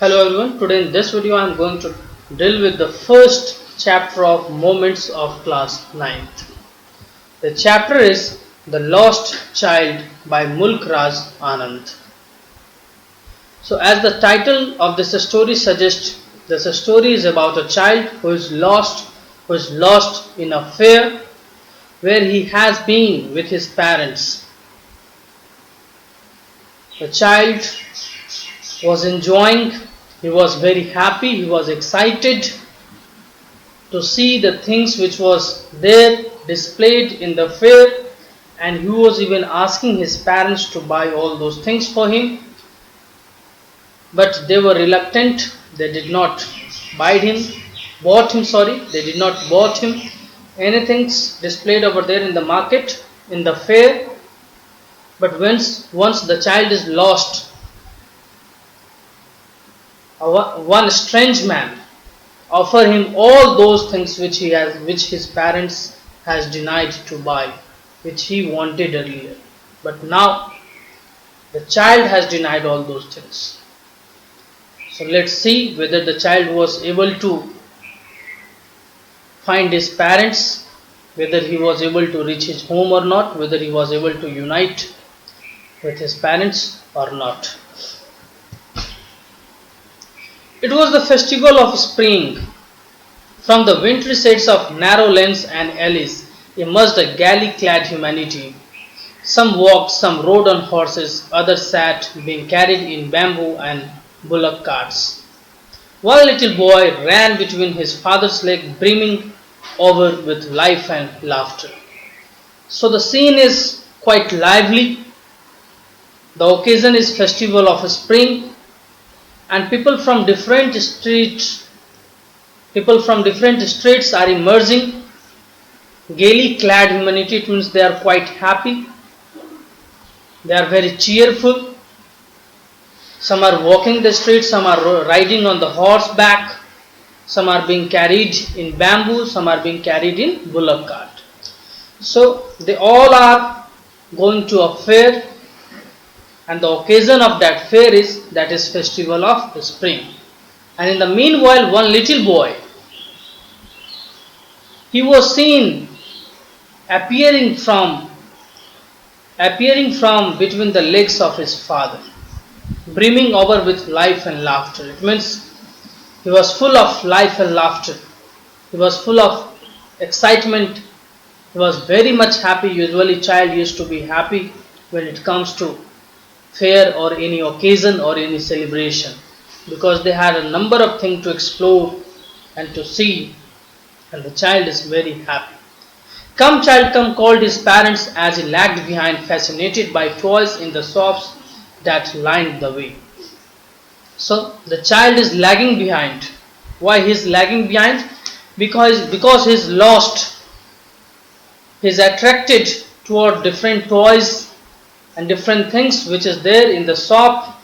Hello everyone, today in this video I am going to deal with the first chapter of Moments of class 9th. The chapter is The Lost Child by Mulk Raj Anand. So as the title of this story suggests, this story is about a child who is lost in a fair where he has been with his parents. The child was enjoying, he was very happy, he was excited to see the things which was there displayed in the fair, and he was even asking his parents to buy all those things for him, but they were reluctant. They did not bought him anything displayed over there in the market, in the fair. But once the child is lost, one strange man offer him all those things which his parents has denied to buy, which he wanted earlier. But now the child has denied all those things. So let's see whether the child was able to find his parents, whether he was able to reach his home or not, whether he was able to unite with his parents or not. It was the festival of spring. From the wintry shades of narrow lanes and alleys emerged a gaily-clad humanity. Some walked, some rode on horses, others sat, being carried in bamboo and bullock carts. One little boy ran between his father's legs, brimming over with life and laughter. So the scene is quite lively. The occasion is festival of spring, and people from different streets are emerging. Gaily clad humanity, it means they are quite happy, they are very cheerful. Some are walking the streets, some are riding on the horseback, some are being carried in bamboo, some are being carried in bullock cart. So they all are going to a fair, and the occasion of that fair is festival of spring. And in the meanwhile, one little boy, he was seen appearing from between the legs of his father, brimming over with life and laughter. It means he was full of life and laughter. He was full of excitement. He was very much happy. Usually child used to be happy when it comes to fair or any occasion or any celebration, because they had a number of things to explore and to see, and the child is very happy. "Come, child, come," called his parents as he lagged behind, fascinated by toys in the shops that lined the way. So the child is lagging behind. Why he is lagging behind? Because he is lost. He is attracted toward different toys and different things which is there in the shop,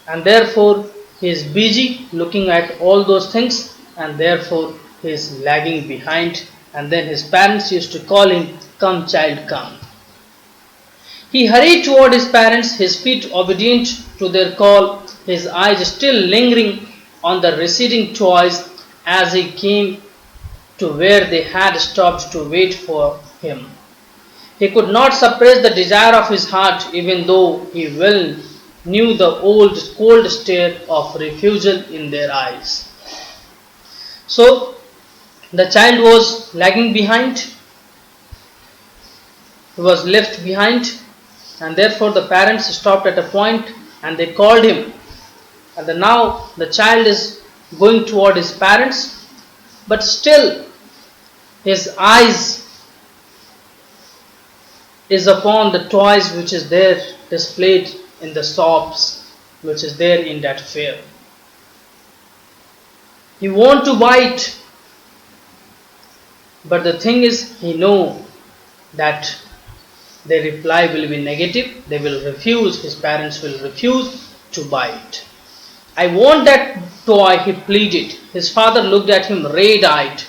and therefore he is busy looking at all those things, and therefore he is lagging behind. And then his parents used to call him, "Come, child, come." He hurried toward his parents, his feet obedient to their call, his eyes still lingering on the receding toys as he came to where they had stopped to wait for him. He could not suppress the desire of his heart, even though he well knew the old cold stare of refusal in their eyes. So the child was lagging behind, he was left behind, and therefore the parents stopped at a point and they called him. And now the child is going toward his parents, but still his eyes is upon the toys which is there displayed in the shops which is there in that fair. He want to buy it, but the thing is, he know that their reply will be negative. They will refuse, his parents will refuse to buy it. "I want that toy," he pleaded. His father looked at him red-eyed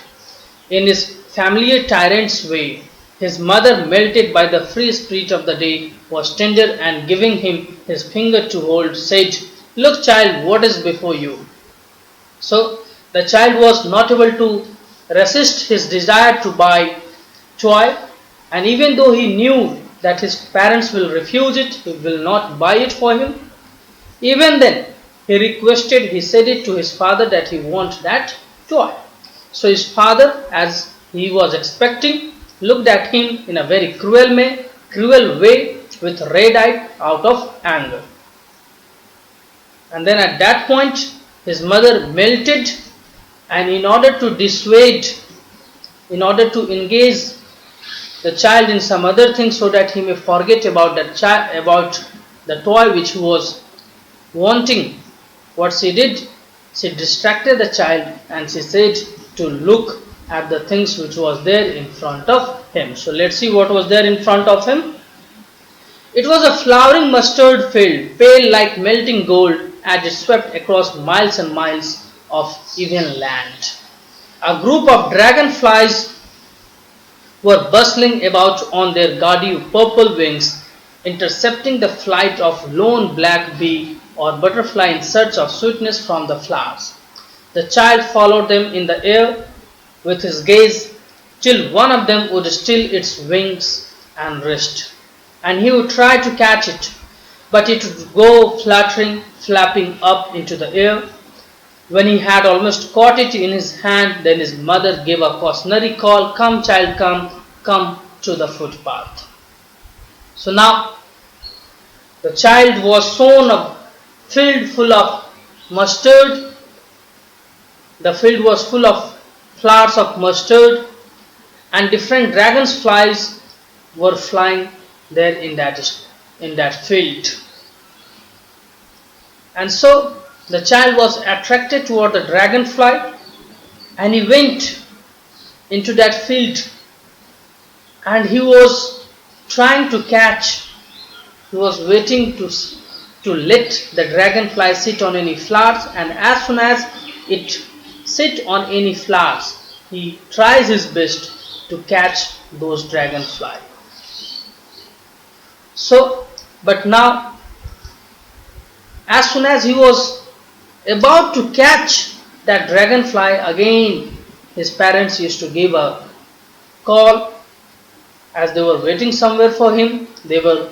in his familiar tyrant's way. His mother, melted by the free spirit of the day, was tender, and giving him his finger to hold, said, Look, child, what is before you? So the child was not able to resist his desire to buy toy, and even though he knew that his parents will refuse it, he will not buy it for him, even then he said it to his father that he wants that toy. So his father, as he was expecting, looked at him in a very cruel way with red eye out of anger. And then at that point his mother melted, and in order to dissuade, in order to engage the child in some other thing so that he may forget about about the toy which he was wanting, what she did, she distracted the child and she said to look at the things which was there in front of him. So let's see what was there in front of him. It was a flowering mustard field, pale like melting gold, as it swept across miles and miles of even land. A group of dragonflies were bustling about on their gaudy purple wings, intercepting the flight of lone black bee or butterfly in search of sweetness from the flowers. The child followed them in the air with his gaze till one of them would still its wings and rest, and he would try to catch it, but it would go flapping up into the air. When he had almost caught it in his hand, then his mother gave a cautionary call, "Come, child, come to the footpath." So now the child was sown a field full of mustard. The field was full of flowers of mustard, and different dragonflies were flying there in that field. And so the child was attracted toward the dragonfly, and he went into that field, and he was trying to catch, he was waiting to let the dragonfly sit on any flowers, and as soon as it sit on any flowers, he tries his best to catch those dragonfly. So, but now, as soon as he was about to catch that dragonfly, again his parents used to give a call, as they were waiting somewhere for him. They were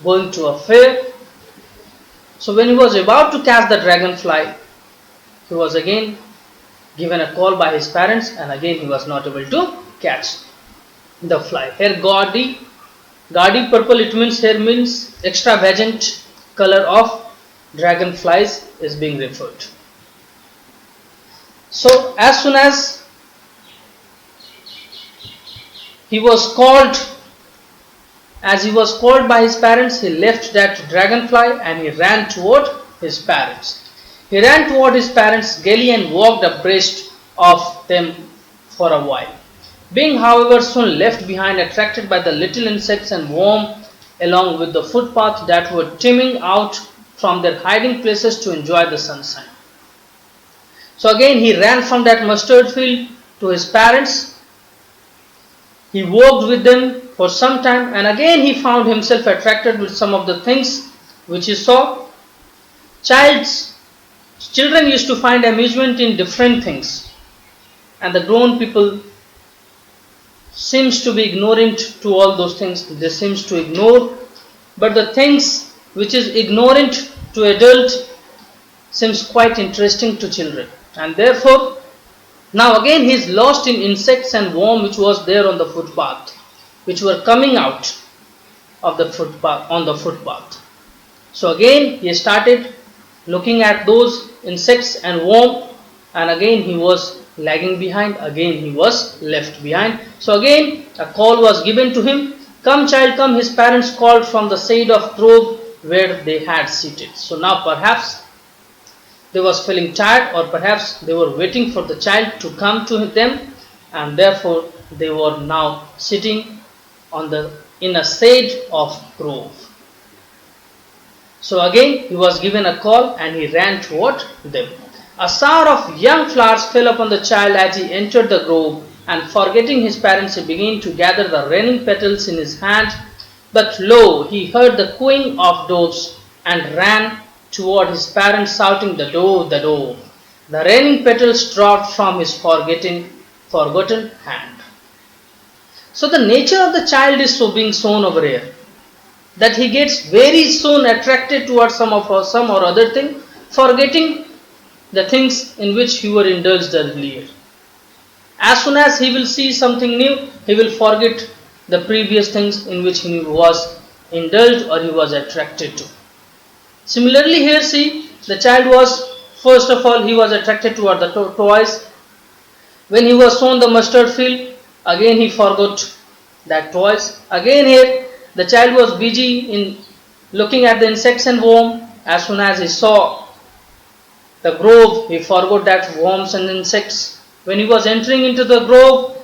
going to a fair. So when he was about to catch the dragonfly, he was again given a call by his parents, and again he was not able to catch the fly. Here gaudy purple, it means here means extravagant color of dragonflies is being referred. So as soon as he was called by his parents, he left that dragonfly and he ran toward his parents. He ran toward his parents gaily and walked abreast of them for a while. Being, however, soon left behind, attracted by the little insects and worms along with the footpath that were teeming out from their hiding places to enjoy the sunshine. So again he ran from that mustard field to his parents. He walked with them for some time, and again he found himself attracted with some of the things which he saw. Children used to find amusement in different things, and the grown people seems to be ignorant to all those things. They seems to ignore, but the things which is ignorant to adult seems quite interesting to children, and therefore now again he is lost in insects and worms which was there on the footpath, which were coming out of the footpath on the footpath. So again he started looking at those insects and worms, and again he was lagging behind, again he was left behind. So again a call was given to him, "Come, child, come." His parents called from the shade of grove where they had seated. So now perhaps they was feeling tired, or perhaps they were waiting for the child to come to them, and therefore they were now sitting in a shade of grove. So again he was given a call and he ran toward them. A shower of young flowers fell upon the child as he entered the grove, and forgetting his parents he began to gather the raining petals in his hand. But lo, he heard the cooing of doves and ran toward his parents, shouting, "The door, the door." The raining petals dropped from his forgotten hand. So the nature of the child is so being shown over here, that he gets very soon attracted towards some or other thing, forgetting the things in which he were indulged earlier. As soon as he will see something new, he will forget the previous things in which he was indulged or he was attracted to. Similarly, here see, the child was, first of all, he was attracted toward the toys. When he was shown the mustard field, again he forgot that toys. Again here, the child was busy in looking at the insects and worms. As soon as he saw the grove, he forgot that worms and insects. When he was entering into the grove,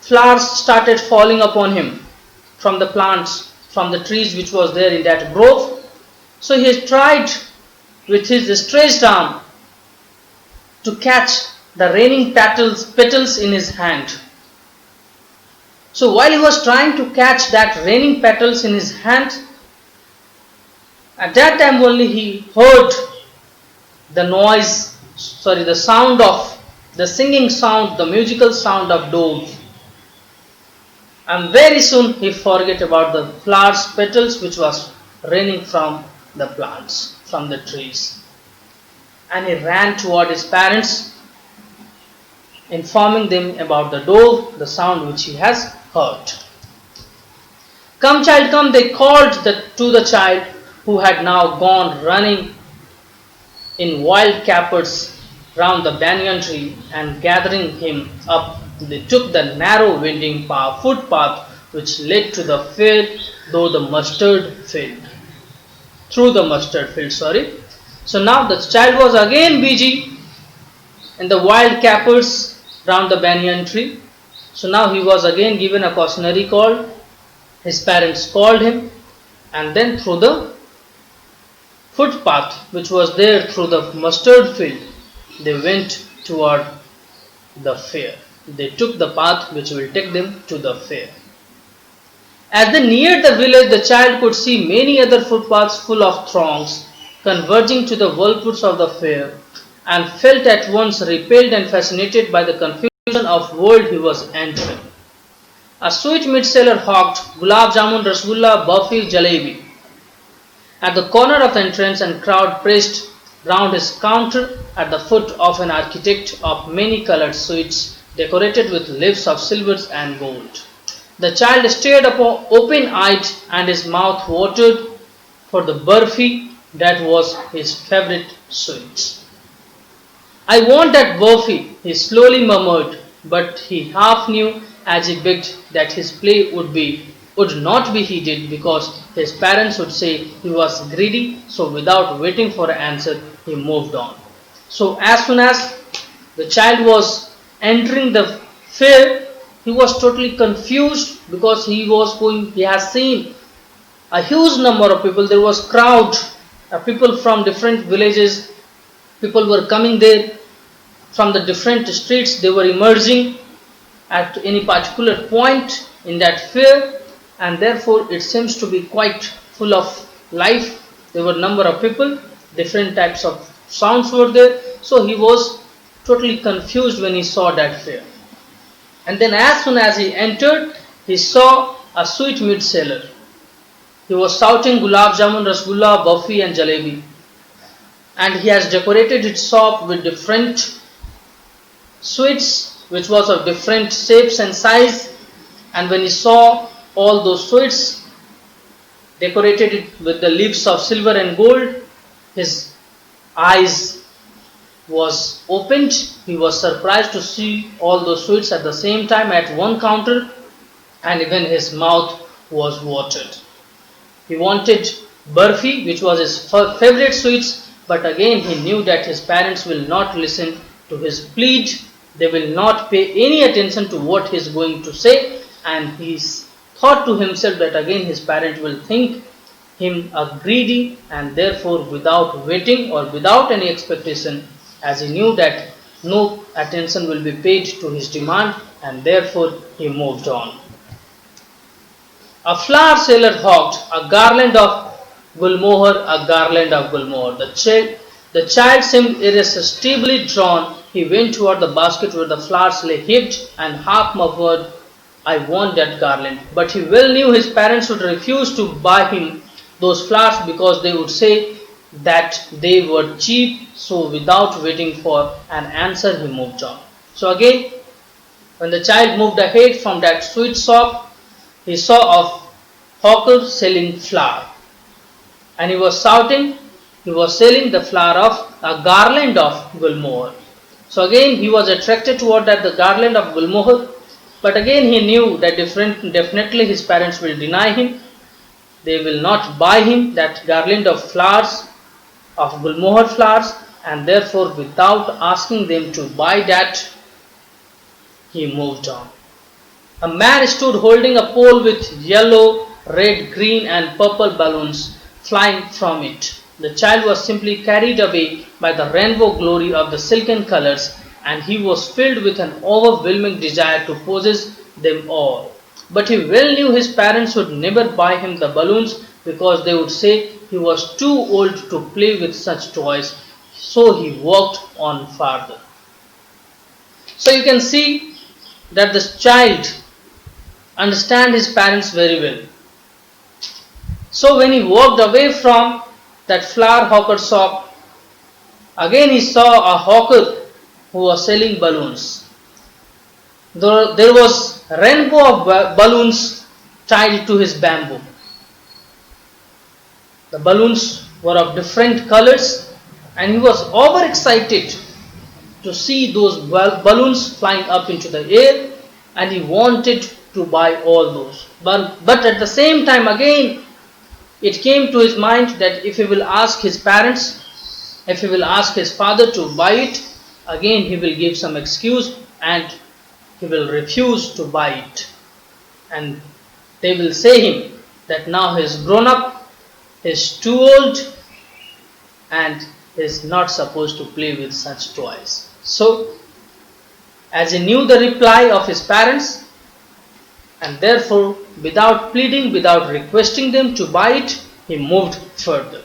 flowers started falling upon him from the plants, from the trees which was there in that grove. So he tried with his stretched arm to catch the raining petals in his hand. So while he was trying to catch that raining petals in his hand, at that time only he heard the sound of the singing sound, the musical sound of doves. And very soon he forget about the flowers, petals which was raining from the plants, from the trees. And he ran toward his parents, informing them about the dove, the sound which he has heard. "Come, child, come," they called to the child, who had now gone running in wild capers round the banyan tree, and gathering him up, they took the narrow winding footpath which led to the field through the mustard field. So now the child was again busy in the wild capers round the banyan tree. So now he was again given a cautionary call. His parents called him, and then through the footpath which was there through the mustard field, they went toward the fair. They took the path which will take them to the fair. As they neared the village, the child could see many other footpaths full of throngs converging to the whirlpools of the fair, and felt at once repelled and fascinated by the confusion of world he was entering. A sweetmeat seller hawked gulab jamun, rasgulla, burfi, jalebi at the corner of the entrance, and crowd pressed round his counter at the foot of an architect of many colored sweets decorated with leaves of silver and gold. The child stared upon open-eyed, and his mouth watered for the burfi that was his favorite sweet. "I want that burfi," he slowly murmured, but he half knew as he begged that his play would not be heeded, because his parents would say he was greedy. So without waiting for an answer, he moved on. So as soon as the child was entering the fair, he was totally confused, because he has seen a huge number of people. There was crowd of people from different villages. People were coming there from the different streets. They were emerging at any particular point in that fair, and therefore it seems to be quite full of life. There were a number of people, different types of sounds were there. So he was totally confused when he saw that fair. And then as soon as he entered, he saw a sweetmeat seller. He was shouting gulab jamun, rasgulla, burfi and jalebi. And he has decorated his shop with different sweets which was of different shapes and size. And when he saw all those sweets decorated with the leaves of silver and gold, his eyes was opened. He was surprised to see all those sweets at the same time at one counter, and even his mouth was watered. He wanted burfi, which was his favorite sweets, but again he knew that his parents will not listen to his plead. They will not pay any attention to what he is going to say, and he thought to himself that again his parents will think him a greedy, and therefore without waiting or without any expectation, as he knew that no attention will be paid to his demand, and therefore he moved on. A flower seller hawked a garland of Gulmohar, a garland of Gulmohar. The child seemed irresistibly drawn. He went toward the basket where the flowers lay heaped and half murmured, I want that garland. But he well knew his parents would refuse to buy him those flowers because they would say that they were cheap. So without waiting for an answer, he moved on. So again, when the child moved ahead from that sweet shop, he saw a hawker selling flour, and he was shouting, he was selling the flower of a garland of Gulmohar. So again he was attracted toward that the garland of Gulmohar, but again he knew that definitely his parents will deny him. They will not buy him that garland of flowers, of Gulmohar flowers, and therefore without asking them to buy that, he moved on. A man stood holding a pole with yellow, red, green, and purple balloons flying from it. The child was simply carried away by the rainbow glory of the silken colors, and he was filled with an overwhelming desire to possess them all. But he well knew his parents would never buy him the balloons because they would say he was too old to play with such toys, so he walked on farther. So you can see that this child understand his parents very well. So when he walked away from that flower hawker shop, again he saw a hawker who was selling balloons. There was a rainbow of balloons tied to his bamboo. The balloons were of different colors, and he was overexcited to see those balloons flying up into the air, and he wanted to buy all those. But at the same time, again, it came to his mind that if he will ask his parents, if he will ask his father to buy it, again he will give some excuse and he will refuse to buy it. And they will say him that now he is grown up, he is too old, and he is not supposed to play with such toys. So, as he knew the reply of his parents, and therefore, without pleading, without requesting them to buy it, he moved further.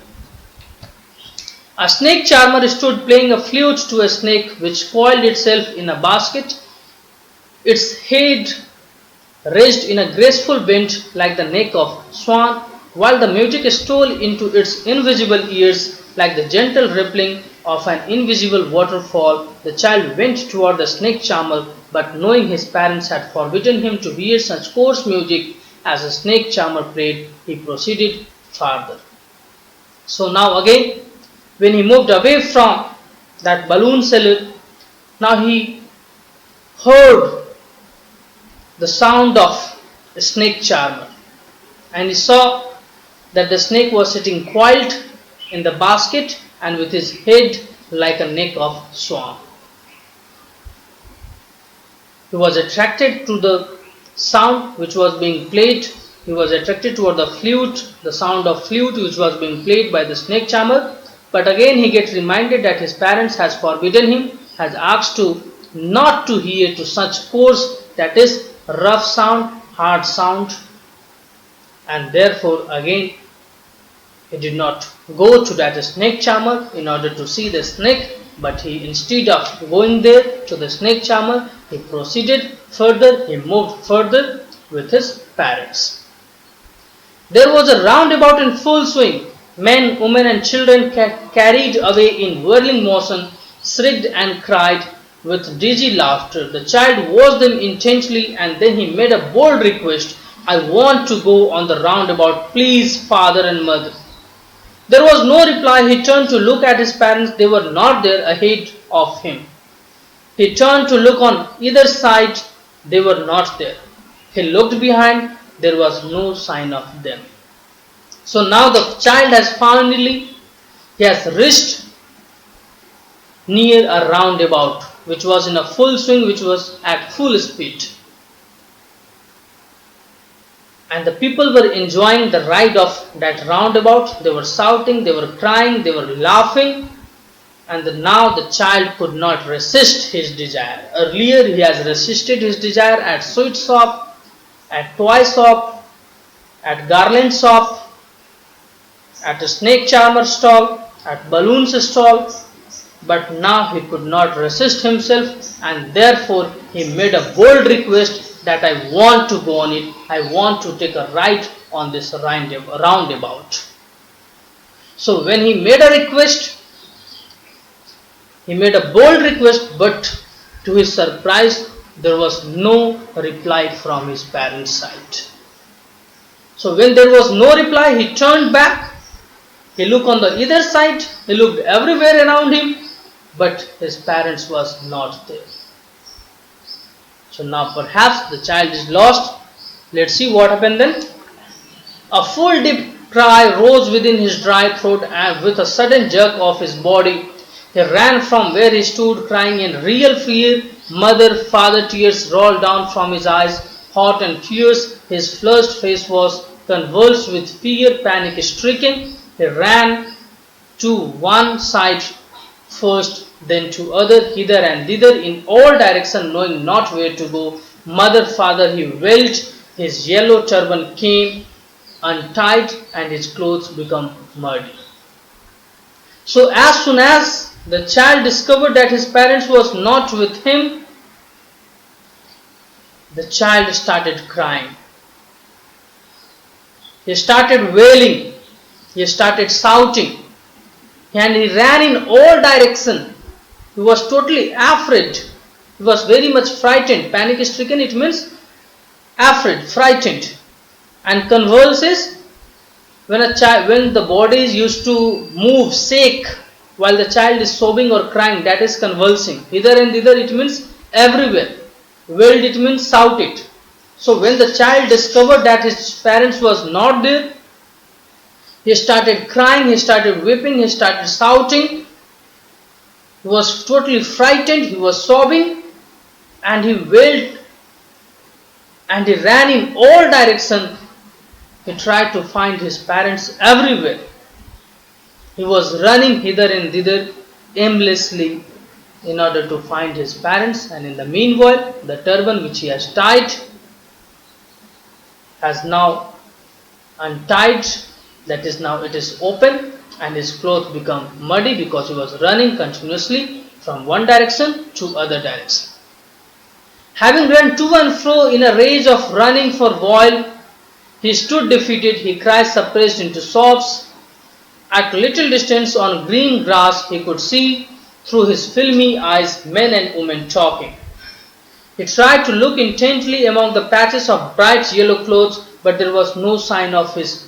A snake charmer stood playing a flute to a snake which coiled itself in a basket, its head raised in a graceful bend like the neck of swan, while the music stole into its invisible ears like the gentle rippling of an invisible waterfall. The child went toward the snake charmer, but knowing his parents had forbidden him to hear such coarse music as the snake charmer played, he proceeded farther. So now again, when he moved away from that balloon seller, now he heard the sound of a snake charmer, and he saw that the snake was sitting coiled in the basket and with his head like a neck of swan. He was attracted to the sound which was being played. He was attracted toward the flute, the sound of flute which was being played by the snake charmer. But again he gets reminded that his parents has forbidden him, has asked to not to hear to such coarse, that is rough sound, hard sound, and therefore again he did not go to that snake charmer in order to see the snake, but he, instead of going there to the snake charmer, he proceeded further, he moved further with his parents. There was a roundabout in full swing. Men, women and children carried away in whirling motion, shrieked and cried with dizzy laughter. The child watched them intently and then he made a bold request. I want to go on the roundabout, please, father and mother. There was no reply. He turned to look at his parents. They were not there ahead of him. He turned to look on either side. They were not there. He looked behind. There was no sign of them. So now the child has finally, he has reached near a roundabout which was in a full swing, which was at full speed. And the people were enjoying the ride of that roundabout. They were shouting, they were crying, they were laughing. And now the child could not resist his desire. Earlier he has resisted his desire at sweet shop, at toy shop, at garland shop. at a snake charmer stall, at balloons stall, but now he could not resist himself, and therefore he made a bold request that I want to go on it, I want to take a ride on this roundabout. So when he made a request, he made a bold request, but to his surprise, there was no reply from his parents' side. So when there was no reply, he turned back. He looked on the either side, he looked everywhere around him, but his parents was not there. So now perhaps the child is lost. Let's see what happened then. A full deep cry rose within his dry throat, and with a sudden jerk of his body, he ran from where he stood, crying in real fear. Mother, father, tears rolled down from his eyes, hot and fierce. His flushed face was convulsed with fear, panic stricken. He ran to one side first, then to other, hither and thither, in all directions, knowing not where to go. Mother, father, he wailed. His yellow turban came untied, and his clothes became muddy. So as soon as the child discovered that his parents was not with him, the child started crying. He started wailing. He started shouting. And he ran in all directions. He was totally afraid. He was very much frightened. Panic stricken, it means afraid, frightened. And convulses, when the body is used to move, shake, while the child is sobbing or crying, that is convulsing. Hither and thither, it means everywhere. Wailed, it means shouted. So when the child discovered that his parents was not there, he started crying, he started weeping, he started shouting. He was totally frightened, he was sobbing, and he wailed, and he ran in all directions. He tried to find his parents everywhere. He was running hither and thither aimlessly in order to find his parents, and in the meanwhile, the turban which he has tied has now untied, that is, now it is open, and his clothes become muddy because he was running continuously from one direction to other direction. Having run to and fro in a rage of running for while, he stood defeated, he cried suppressed into sobs. At little distance on green grass he could see through his filmy eyes men and women talking. He tried to look intently among the patches of bright yellow clothes, but there was no sign of his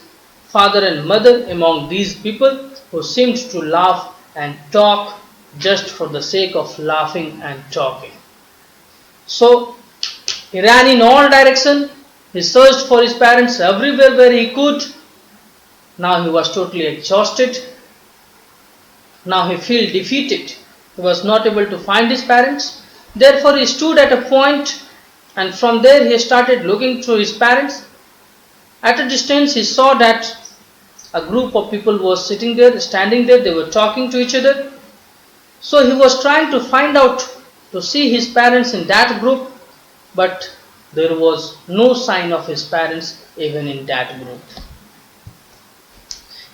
father and mother among these people who seemed to laugh and talk just for the sake of laughing and talking. So he ran in all directions. He searched for his parents everywhere where he could. Now he was totally exhausted. Now he felt defeated. He was not able to find his parents. Therefore he stood at a point, and from there he started looking through his parents. At a distance he saw that a group of people was sitting there, standing there, they were talking to each other. So he was trying to find out, to see his parents in that group, but there was no sign of his parents even in that group.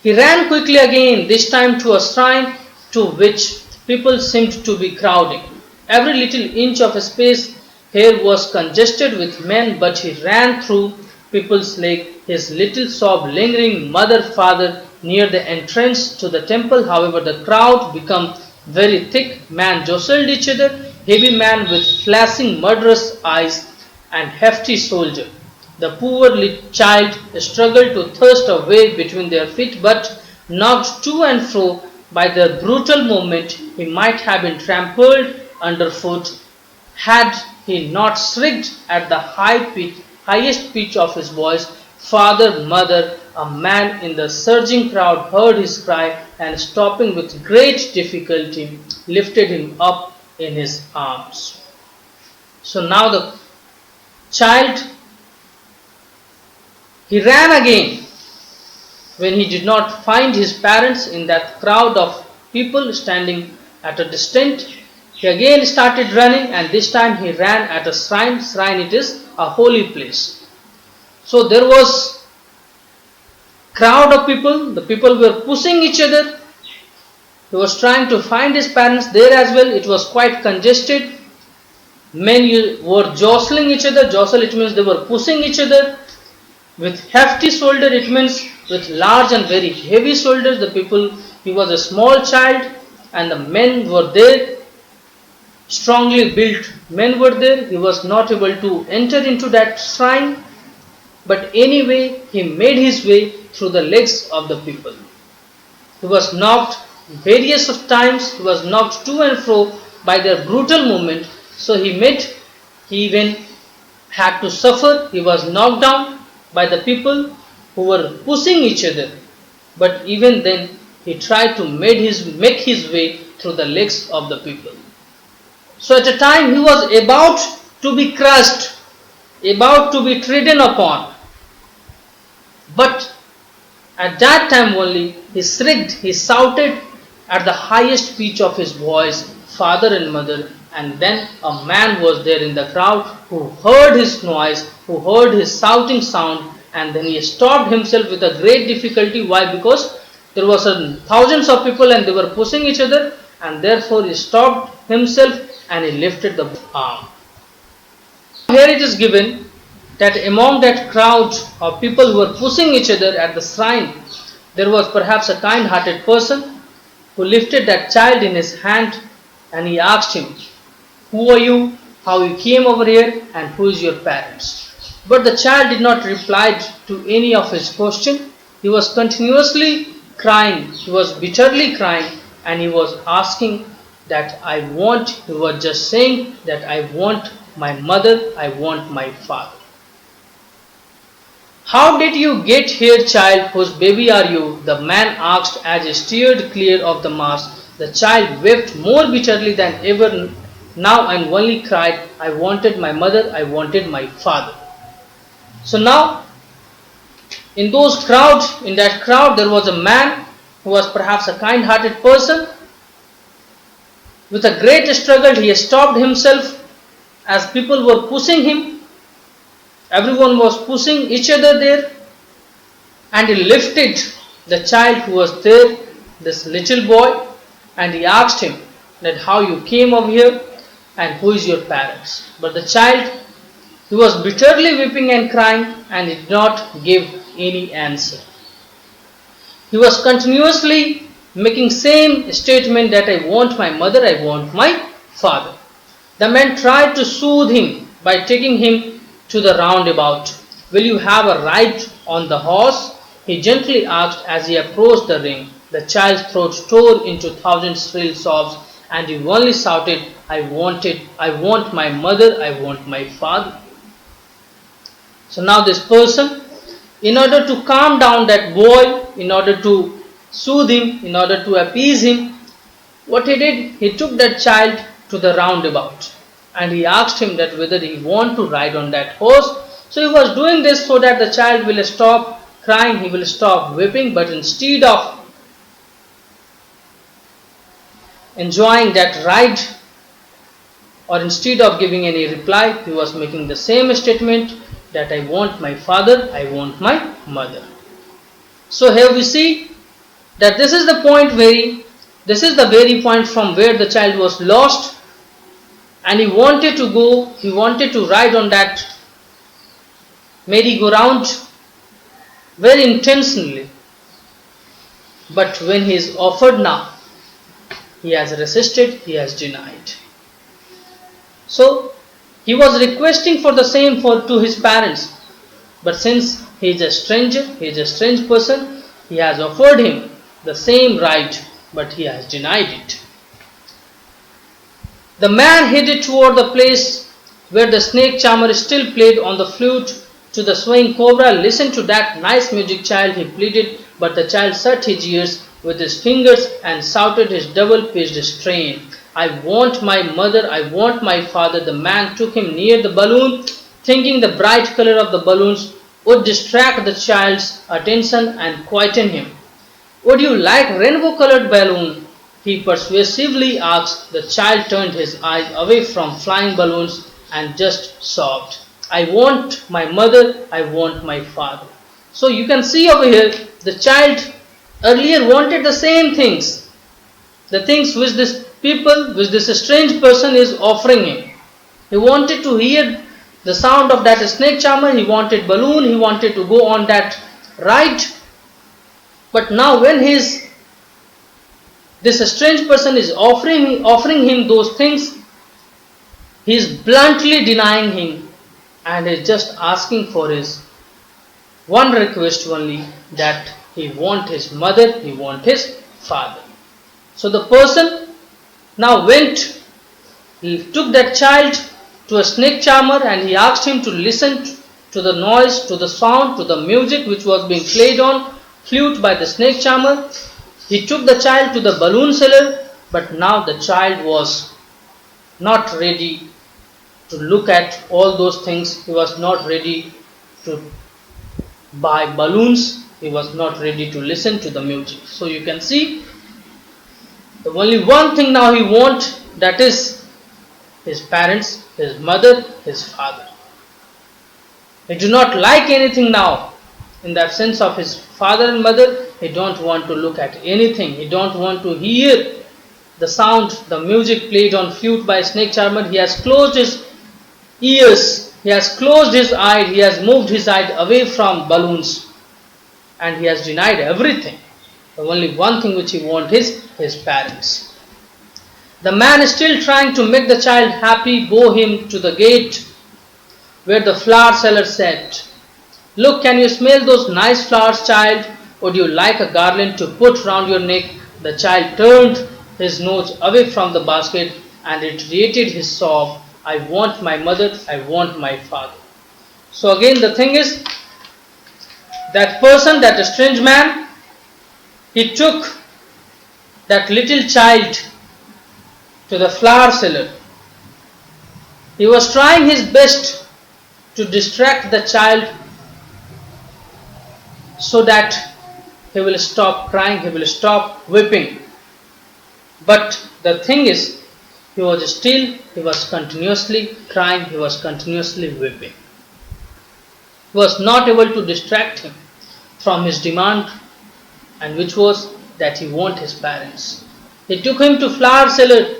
He ran quickly again, this time to a shrine to which people seemed to be crowding. Every little inch of space here was congested with men, but he ran through people's leg, his little sob lingering. Mother, father, near the entrance to the temple. However, the crowd became very thick. Men jostled each other. Heavy man with flashing murderous eyes and hefty soldier. The poor little child struggled to thrust a way between their feet, but knocked to and fro by their brutal movement, he might have been trampled underfoot had he not shrieked at the highest pitch of his voice. Father, mother, a man in the surging crowd heard his cry, and stopping with great difficulty, lifted him up in his arms. So now the child, he ran again. When he did not find his parents in that crowd of people standing at a distance, he again started running, and this time he ran at a shrine. Shrine, it is a holy place. So there was crowd of people. The people were pushing each other. He was trying to find his parents there as well. It was quite congested. Men were jostling each other. Jostle, it means they were pushing each other. With hefty shoulder, it means with large and very heavy shoulders. The people, he was a small child and the men were there. Strongly built men were there. He was not able to enter into that shrine. But anyway, he made his way through the legs of the people. He was knocked various of times. He was knocked to and fro by their brutal movement. So he even had to suffer. He was knocked down by the people who were pushing each other. But even then, he tried to make his way through the legs of the people. So at a time, he was about to be crushed, about to be trodden upon. But at that time only, he shrieked, he shouted at the highest pitch of his voice, "Father and mother." And then a man was there in the crowd who heard his noise, who heard his shouting sound, and then he stopped himself with a great difficulty. Why? Because there was thousands of people and they were pushing each other, and therefore he stopped himself and he lifted the arm. Here it is given that among that crowd of people who were pushing each other at the shrine, there was perhaps a kind-hearted person who lifted that child in his hand and he asked him, "Who are you? How you came over here? And who is your parents?" But the child did not reply to any of his question. He was continuously crying. He was bitterly crying and he was asking that he was just saying that I want my mother, I want my father. "How did you get here, child? Whose baby are you?" the man asked as he steered clear of the mass. The child wept more bitterly than ever now and only cried, "I wanted my mother, I wanted my father." So now, in that crowd, there was a man who was perhaps a kind-hearted person. With a great struggle, he stopped himself as people were pushing him. Everyone was pushing each other there, and he lifted the child who was there, this little boy, and he asked him that how you came over here and who is your parents. But the child, he was bitterly weeping and crying and did not give any answer. He was continuously making same statement that I want my mother, I want my father. The man tried to soothe him by taking him to the roundabout. "Will you have a ride on the horse?" he gently asked as he approached the ring. The child's throat tore into thousand shrill sobs and he only shouted, I want my mother, I want my father." So now this person, in order to calm down that boy, in order to soothe him, in order to appease him, what he did, he took that child to the roundabout and he asked him that whether he want to ride on that horse. So he was doing this so that the child will stop crying, he will stop weeping, but instead of enjoying that ride or instead of giving any reply, he was making the same statement that I want my father, I want my mother. So here we see that this is the very point from where the child was lost and he wanted to ride on that merry-go-round very intentionally. But when he is offered now, he has resisted, he has denied. So he was requesting for the same to his parents, but since he is a stranger, he is a strange person, he has offered him the same right, but he has denied it. The man headed toward the place where the snake charmer still played on the flute. To the swaying cobra, "Listen to that nice music, child," he pleaded, but the child shut his ears with his fingers and shouted his double-pitched strain. "I want my mother, I want my father." The man took him near the balloon, thinking the bright color of the balloons would distract the child's attention and quieten him. "Would you like rainbow-colored balloon?" he persuasively asked. The child turned his eyes away from flying balloons and just sobbed, "I want my mother, I want my father." So you can see over here the child earlier wanted the same things, the things which this strange person is offering him. He wanted to hear the sound of that snake charmer, he wanted balloon, he wanted to go on that ride. But now when this strange person is offering him those things, he is bluntly denying him and is just asking for his one request only, that he wants his mother, he wants his father. So the person now went, he took that child to a snake charmer and he asked him to listen to the noise, to the sound, to the music which was being played on flute by the snake charmer. He took the child to the balloon seller, but now the child was not ready to look at all those things. He was not ready to buy balloons. He was not ready to listen to the music. So you can see, the only one thing now he wants, that is his parents, his mother, his father. He do not like anything now. In that sense of his father and mother, he don't want to look at anything. He don't want to hear the sound, the music played on flute by snake charmer. He has closed his ears, he has closed his eye, he has moved his eye away from balloons, and he has denied everything. The only one thing which he wants is his parents. The man is still trying to make the child happy, bore him to the gate where the flower seller said, "Look, can you smell those nice flowers, child? Would you like a garland to put round your neck?" The child turned his nose away from the basket and reiterated his sob, "I want my mother, I want my father." So again the thing is, that person, that strange man, he took that little child to the flower seller. He was trying his best to distract the child so that he will stop crying, he will stop weeping. But the thing is, he was continuously crying, he was continuously weeping. He was not able to distract him from his demand, and which was that he wanted his parents. He took him to flower seller,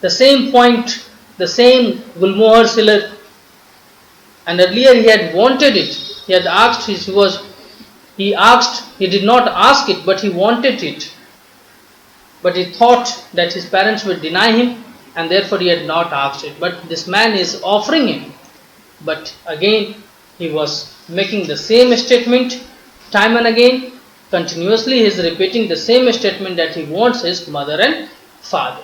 the same point, the same gulmohar seller, and earlier he had wanted it. He had asked, he did not ask it, but he wanted it. But he thought that his parents would deny him, and therefore he had not asked it. But this man is offering him. But again, he was making the same statement time and again. Continuously he is repeating the same statement, that he wants his mother and father.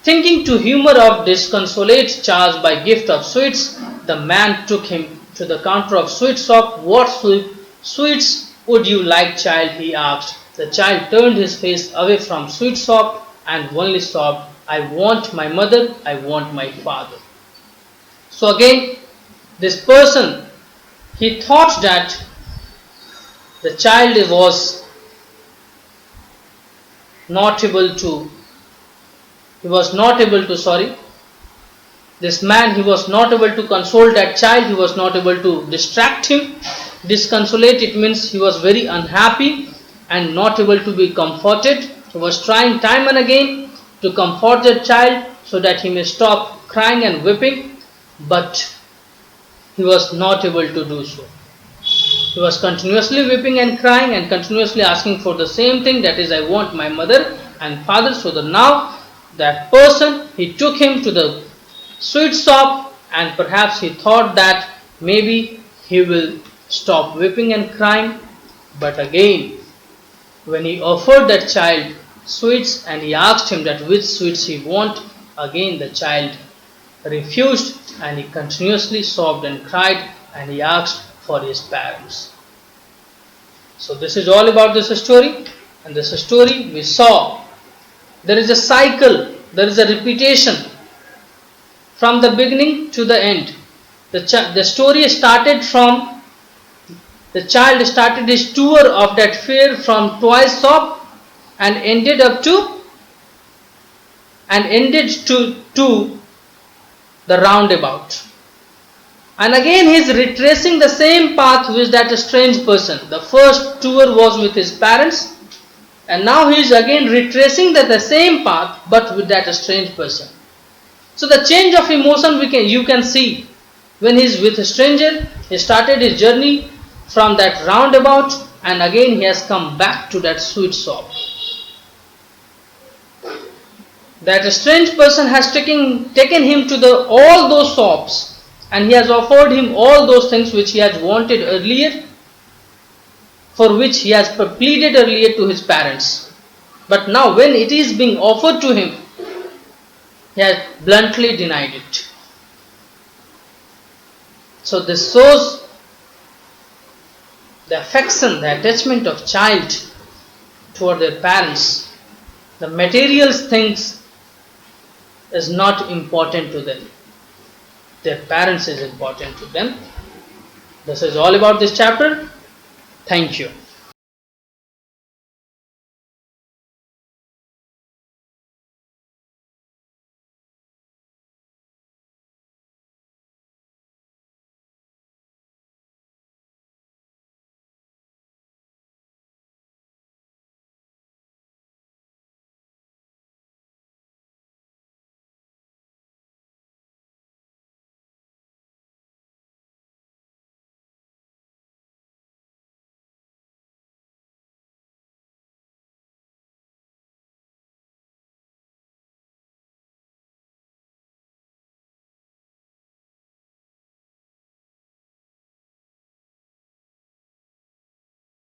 Thinking to humor of disconsolate charge by gift of sweets, the man took him to the counter of sweet shop. "What sweets would you like, child?" he asked. The child turned his face away from sweet shop and only sobbed, "I want my mother, I want my father." So again, this person, he thought that the child was not able to, this man, he was not able to console that child, he was not able to distract him. Disconsolate, it means he was very unhappy and not able to be comforted. He was trying time and again to comfort the child so that he may stop crying and weeping, but he was not able to do so. He was continuously weeping and crying and continuously asking for the same thing, that is, "I want my mother and father." So now that person, he took him to the sweet shop, and perhaps he thought that maybe he will stop weeping and crying. But again, when he offered that child sweets and he asked him that which sweets he want, again the child refused and he continuously sobbed and cried and he asked for his parents. So this is all about this story, and this story we saw there is a cycle, there is a repetition from the beginning to the end. The story started from, the child started his tour of that fair from toy shop and ended to the roundabout. And again he is retracing the same path with that strange person. The first tour was with his parents, and now he is again retracing the same path but with that strange person. So the change of emotion you can see when he is with a stranger. He started his journey from that roundabout, and again he has come back to that sweet shop. That strange person has taken him to all those shops, and he has offered him all those things which he has wanted earlier, for which he has pleaded earlier to his parents. But now when it is being offered to him, he has bluntly denied it. So this shows the affection, the attachment of child toward their parents. The material things is not important to them. Their parents is important to them. This is all about this chapter. Thank you.